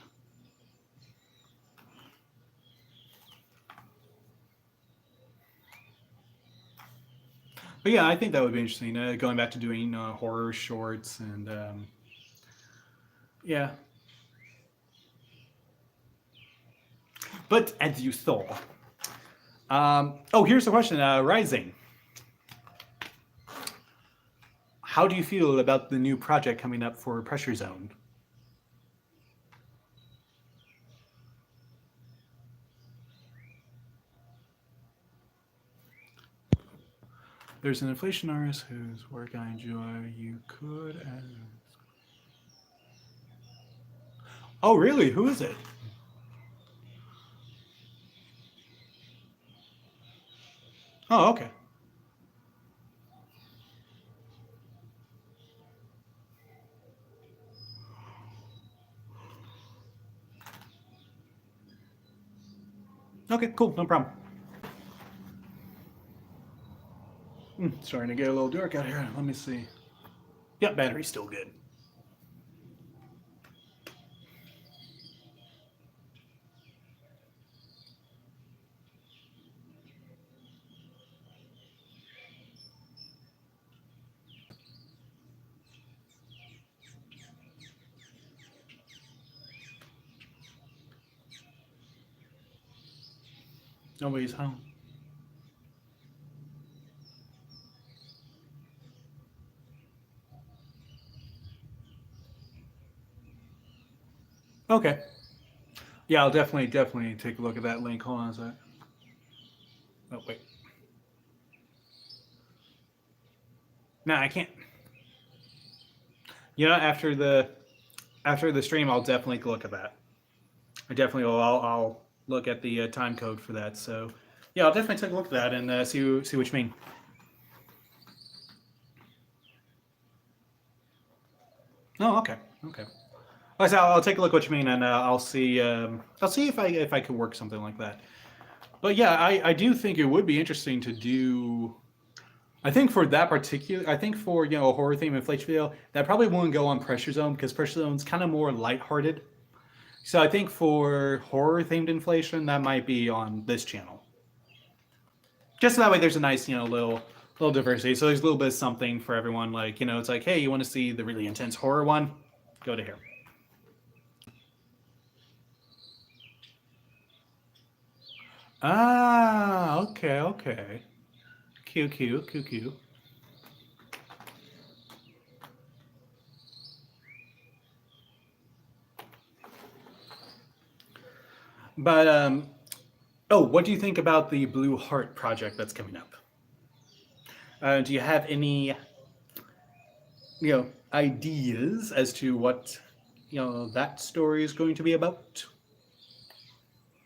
But yeah, I think that would be interesting. Going back to doing horror shorts and yeah. But as you saw, here's the question, Rising. How do you feel about the new project coming up for Pressure Zone? There's an inflation artist whose work I enjoy. You could ask. Oh, really? Who is it? Oh, okay. Okay, cool. No problem. Starting to get a little dark out here. Let me see. Yep, battery's still good. Nobody's home. Okay. Yeah, I'll definitely take a look at that link. Hold on a sec. Oh wait, no, I can't. You know, after the stream, I'll definitely look at that. I definitely will. I'll look at the time code for that. So, yeah, I'll definitely take a look at that and see what you mean. Oh, okay, okay. Like I said, I'll take a look what you mean, and I'll see if I could work something like that. But yeah, I do think it would be interesting to do. I think for that particular, I think for a horror theme inflation video, that probably wouldn't go on Pressure Zone because Pressure Zone's kind of more lighthearted. So I think for horror themed inflation, that might be on this channel. Just so that way, there's a nice little diversity. So there's a little bit of something for everyone. Like it's like, hey, you want to see the really intense horror one? Go to here. Ah, okay, okay. Q. But oh, what do you think about the Blue Heart project that's coming up? Do you have any ideas as to what that story is going to be about?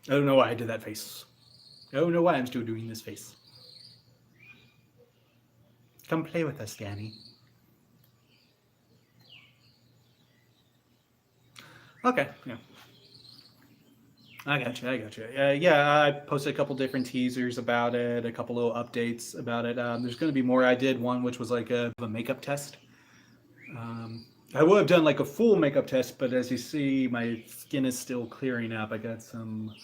I don't know why I did that face. I don't know why I'm still doing this face. Come play with us, Danny. Okay, yeah. I got you. Yeah, I posted a couple different teasers about it, a couple little updates about it. There's going to be more. I did one which was like a makeup test. I would have done like a full makeup test, but as you see, my skin is still clearing up. I got some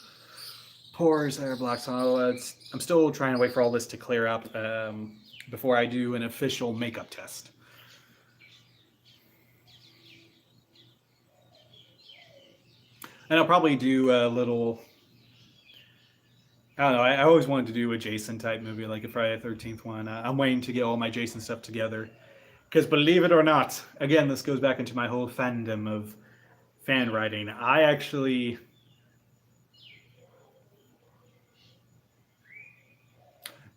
pores that are blocked, so I'm still trying to wait for all this to clear up before I do an official makeup test. And I'll probably do a little. I don't know. I always wanted to do a Jason type movie, like a Friday the 13th one. I'm waiting to get all my Jason stuff together. Because believe it or not, again, this goes back into my whole fandom of fan writing. I actually.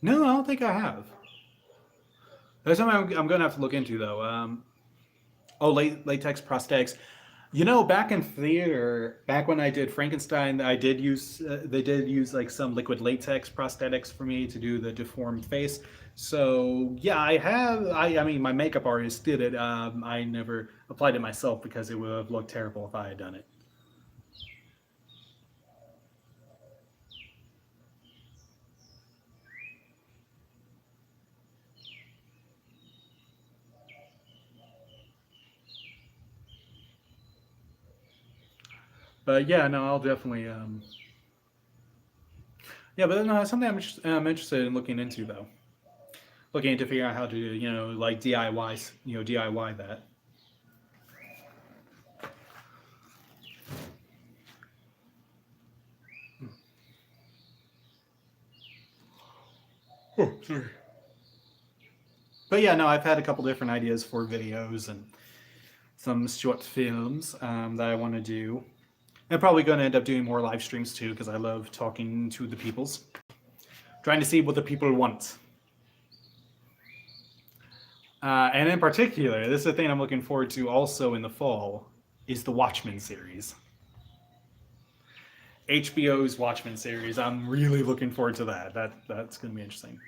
No, I don't think I have. That's something I'm going to have to look into, though. Latex prosthetics. Back in theater, back when I did Frankenstein, I did use they did use like some liquid latex prosthetics for me to do the deformed face. So yeah, I have. I mean, my makeup artist did it. I never applied it myself because it would have looked terrible if I had done it. But yeah, no, I'll definitely. Yeah, but no, it's something I'm interested in looking into though. Looking into figuring out how to like DIY that. Oh, sorry. But yeah, no, I've had a couple different ideas for videos and some short films that I want to do. I'm probably going to end up doing more live streams too because I love talking to the peoples, trying to see what the people want. And in particular, this is the thing I'm looking forward to also in the fall, is the Watchmen series. HBO's Watchmen series. I'm really looking forward to that. That's going to be interesting.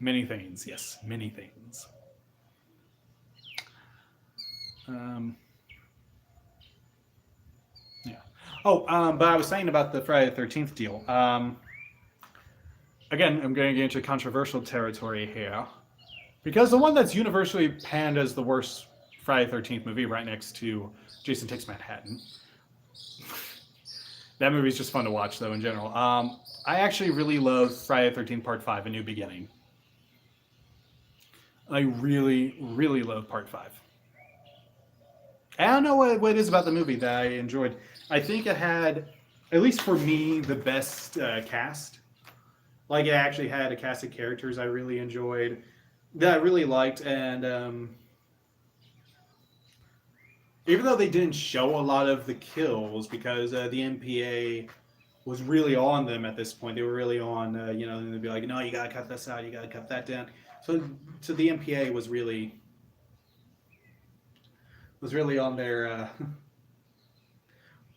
Many things, yes, many things. Yeah. Oh, but I was saying about the Friday the 13th deal. Again, I'm going to get into controversial territory here. Because the one that's universally panned as the worst Friday the 13th movie, right next to Jason Takes Manhattan. That movie is just fun to watch, though, in general. I actually really love Friday the 13th Part 5, A New Beginning. I really, really love Part 5. I don't know what it is about the movie that I enjoyed. I think it had, at least for me, the best cast. Like, it actually had a cast of characters I really enjoyed, that I really liked, and even though they didn't show a lot of the kills because the MPA was really on them at this point. They were really on, and they'd be like, no, you gotta cut this out, you gotta cut that down. So the MPA was really on their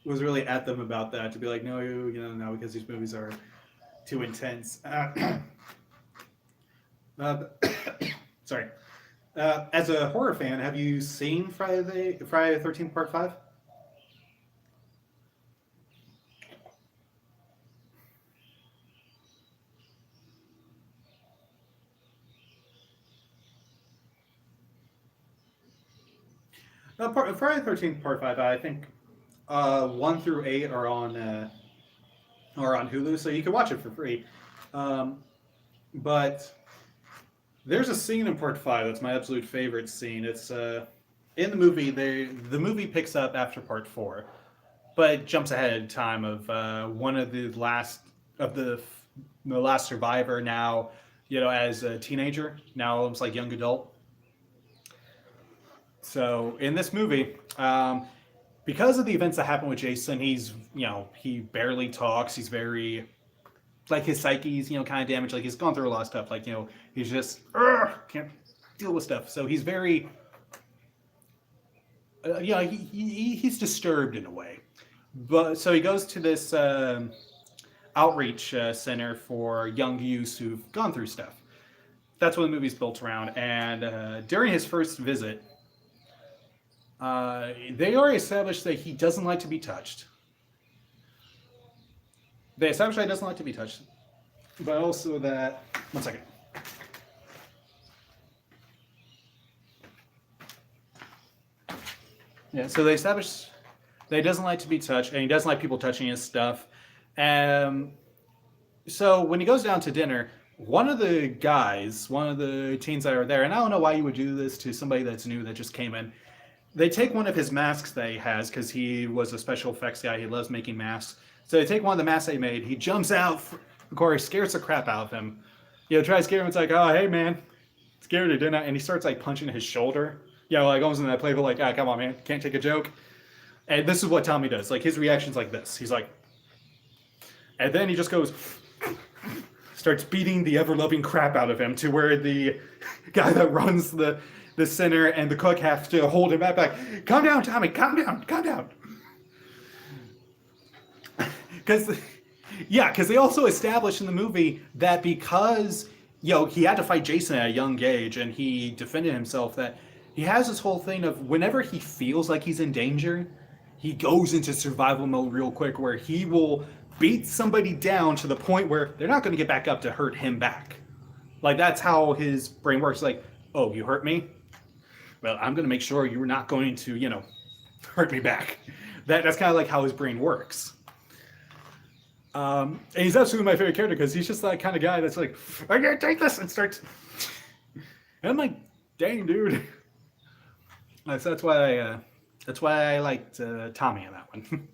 was really at them about that to be like, no, no, because these movies are too intense. Uh, sorry. As a horror fan, have you seen Friday the 13th Part 5? Friday the 13th Part 5, I think 1 through 8 are on Hulu, so you can watch it for free. But there's a scene in Part 5 that's my absolute favorite scene. It's in the movie. The movie picks up after Part 4, but it jumps ahead in time of one of the last survivor now, as a teenager, now almost like young adult. So in this movie, because of the events that happen with Jason, he barely talks. He's very, like, his psyche's kind of damaged. Like, he's gone through a lot of stuff. Like, he's just can't deal with stuff. So he's very, he's disturbed in a way. But so he goes to this outreach center for young youths who've gone through stuff. That's what the movie's built around. And during his first visit, they already established that he doesn't like to be touched. They established that he doesn't like to be touched, but also that. One second. Yeah, so they established that he doesn't like to be touched, and he doesn't like people touching his stuff. So when he goes down to dinner, one of the teens that are there, and I don't know why you would do this to somebody that's new that just came in. They take one of his masks that he has because he was a special effects guy. He loves making masks. So they take one of the masks they made. He jumps out. Of course, scares the crap out of him. Tries to scare him. It's like, oh, hey, man. Scared you, didn't I? And he starts, like, punching his shoulder. Like, almost in that playful, like, come on, man. Can't take a joke. And this is what Tommy does. Like, his reaction's like this. He's like... And then he just goes... starts beating the ever-loving crap out of him to where the guy that runs the center and the cook have to hold him back. Calm down, Tommy. Calm down. Because they also established in the movie that because he had to fight Jason at a young age and he defended himself, that he has this whole thing of whenever he feels like he's in danger, he goes into survival mode real quick, where he will beat somebody down to the point where they're not going to get back up to hurt him back. Like, that's how his brain works. Like, oh, you hurt me? Well, I'm going to make sure you're not going to, hurt me back. That's kind of like how his brain works. And he's absolutely my favorite character because he's just that kind of guy that's like, I can't take this, and starts. And I'm like, dang, dude. That's why I liked Tommy in that one.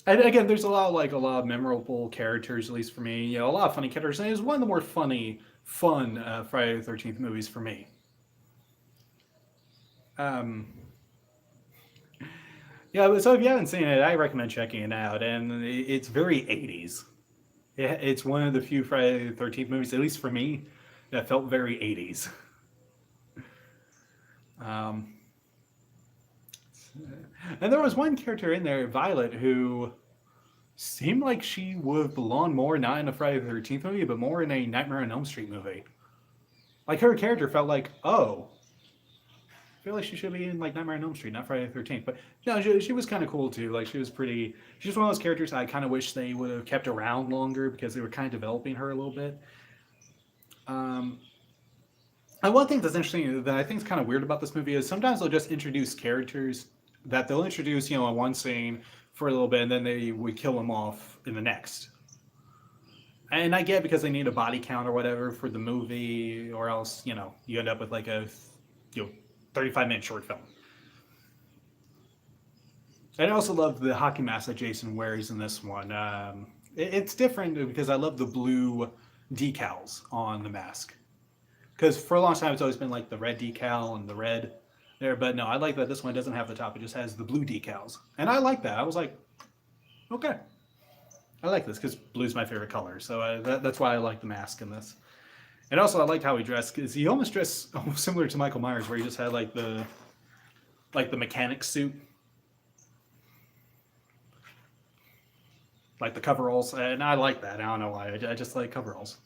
And again, there's a lot of memorable characters, at least for me. A lot of funny characters, and it's one of the more fun Friday the 13th movies for me. So if you haven't seen it, I recommend checking it out. And it's very 80s. It's one of the few Friday the 13th movies, at least for me, that felt very 80s. And there was one character in there, Violet, who seemed like she would have belonged more not in a Friday the 13th movie, but more in a Nightmare on Elm Street movie. Like, her character felt like, oh, I feel like she should be in, like, Nightmare on Elm Street, not Friday the 13th. But, she was kind of cool, too. Like, she's one of those characters I kind of wish they would have kept around longer because they were kind of developing her a little bit. And one thing that's interesting that I think is kind of weird about this movie is sometimes they'll just introduce characters that they'll introduce, in one scene for a little bit, and then they would kill them off in the next. And I get because they need a body count or whatever for the movie, or else, you end up with like a 35-minute short film. And I also love the hockey mask that Jason wears in this one. It's different because I love the blue decals on the mask. Because for a long time, it's always been like the red decal and the red there. But no, I like that this one doesn't have the top. It just has the blue decals. And I like that. I was like, okay. I like this because blue's my favorite color. So that's why I like the mask in this. And also, I liked how he dressed because he almost dressed almost similar to Michael Myers, where he just had like the mechanic suit, like the coveralls, and I like that. I don't know why. I just like coveralls.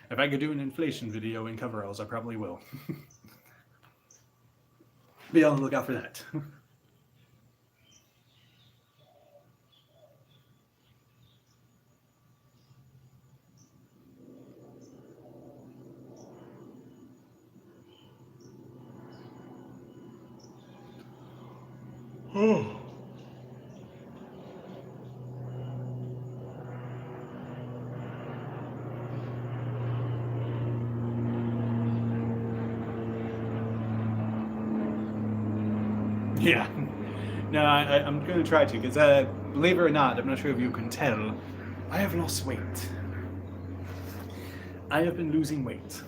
If I could do an inflation video in coveralls, I probably will. Be on the lookout for that. Oh. Yeah. No, I'm going to try to, because believe it or not, I'm not sure if you can tell, I have lost weight. I have been losing weight.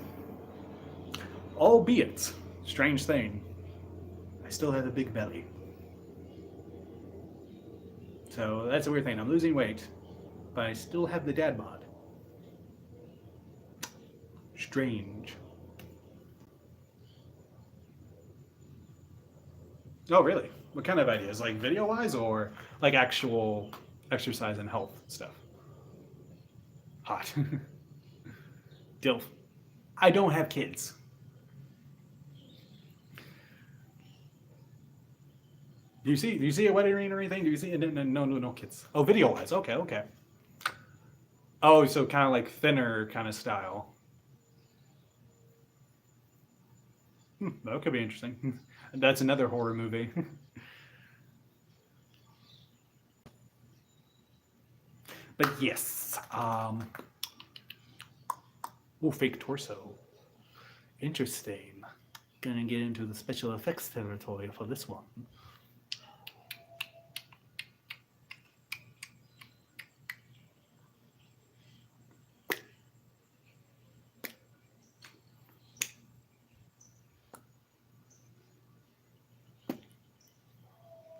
Albeit, strange thing, I still have a big belly. So that's a weird thing. I'm losing weight, but I still have the dad bod. Strange. Oh, really? What kind of ideas? Like video-wise or like actual exercise and health stuff? Hot. Dilf. I don't have kids. Do you see a wedding ring or anything? Do you see? No kids. Oh, video-wise. Okay, okay. Oh, so kind of like thinner kind of style. That could be interesting. That's another horror movie. But yes, oh, fake torso. Interesting. Gonna get into the special effects territory for this one.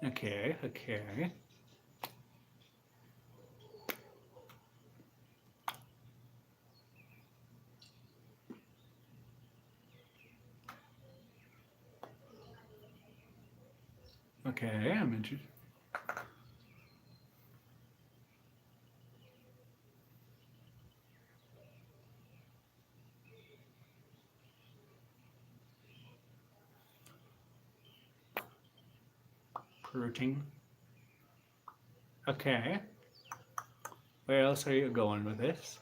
Okay, okay. Okay, I'm interested. Protein. Okay. Where else are you going with this?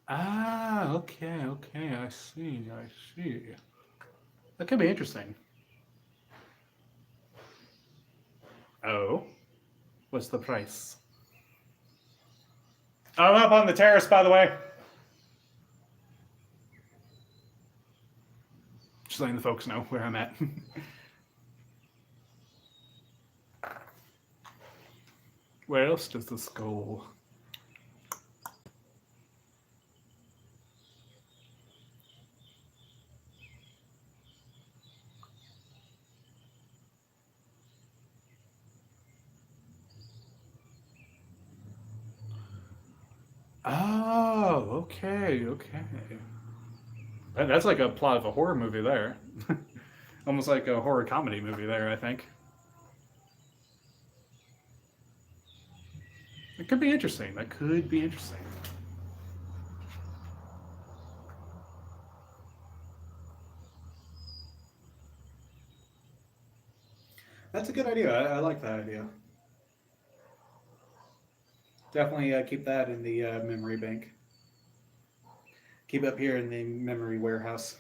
Ah, okay, okay, I see, I see. That could be interesting. Oh, what's the price? I'm up on the terrace, by the way. Just letting the folks know where I'm at. Where else does this go? Oh, okay, okay. That's like a plot of a horror movie there. Almost like a horror comedy movie there, I think. It could be interesting. That could be interesting. That's a good idea. I like that idea. Definitely keep that in the memory bank. Keep it up here in the memory warehouse.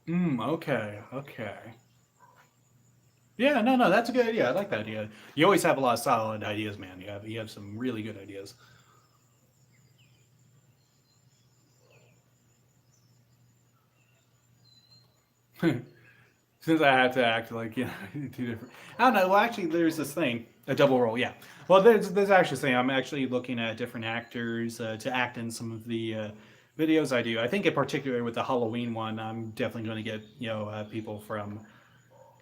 Okay, okay. Yeah, no, that's a good idea. I like that idea. You always have a lot of solid ideas, man. You have some really good ideas. Since I have to act like two different. I don't know. Well, actually, there's this thing, a double role. Yeah. Well, there's actually saying I'm actually looking at different actors to act in some of the videos I do. I think in particular with the Halloween one, I'm definitely going to get people from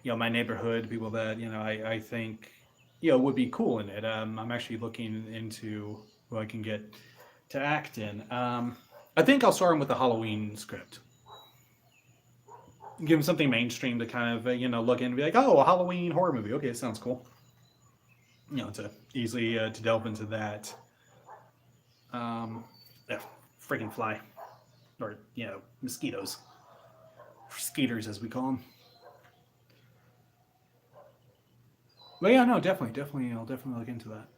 my neighborhood, people that I think would be cool in it. I'm actually looking into who I can get to act in. I think I'll start him with the Halloween script. Give him something mainstream to kind of look in and be like, oh, a Halloween horror movie. Okay, sounds cool. To easily to delve into that. Yeah, freaking fly, or mosquitoes, skeeters as we call them. But yeah, no, definitely, I'll definitely look into that.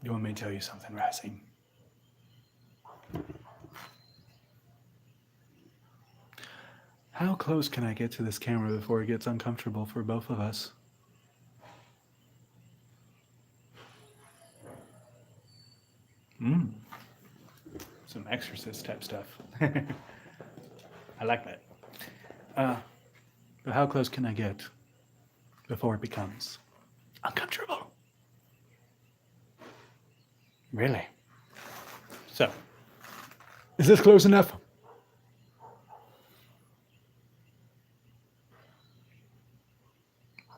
You want me to tell you something, Rising? How close can I get to this camera before it gets uncomfortable for both of us? Some exorcist type stuff. I like that. But how close can I get before it becomes uncomfortable? Really? So, is this close enough?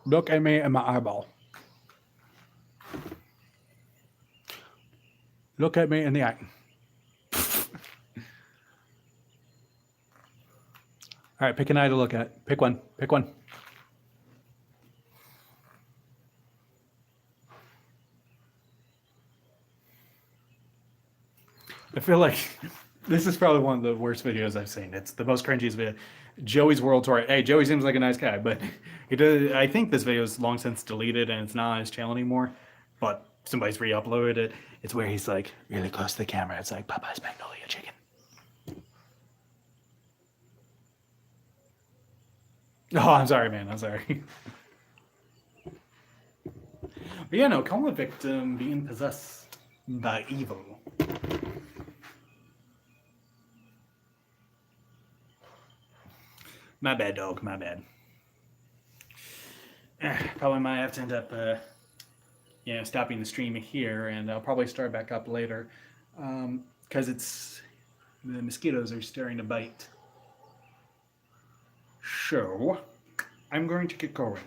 Look at me in my eyeball. Look at me in the eye. All right, pick an eye to look at. Pick one. Pick one. I feel like this is probably one of the worst videos I've seen. It's the most cringiest video. Joey's World Tour. Hey, Joey seems like a nice guy, but he does. I think this video is long since deleted and it's not on his channel anymore. But somebody's re-uploaded it. It's where he's like really close to the camera. It's like Popeye's Magnolia Chicken. Oh, I'm sorry, man. I'm sorry. But yeah, no, call a victim being possessed by evil. My bad, dog. My bad. Probably might have to end up, stopping the stream here, and I'll probably start back up later, because the mosquitoes are starting to bite. So, I'm going to get going.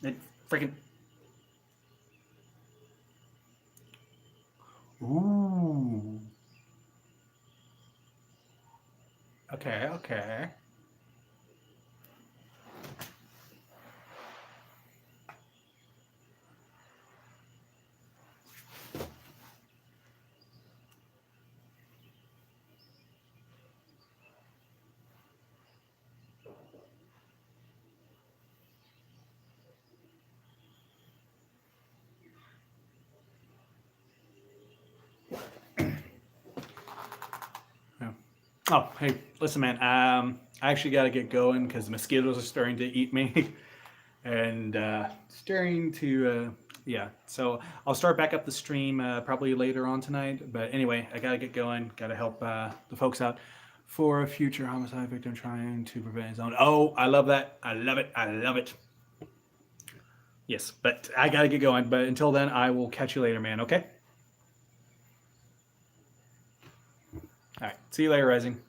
It freaking. Ooh. Okay, okay. Oh, hey, listen, man. I actually got to get going because the mosquitoes are starting to eat me, and starting to, yeah. So I'll start back up the stream probably later on tonight. But anyway, I got to get going. Got to help the folks out for a future homicide victim trying to prevent his own. Oh, I love that. I love it. I love it. Yes, but I got to get going. But until then, I will catch you later, man. Okay. All right. See you later, Rising.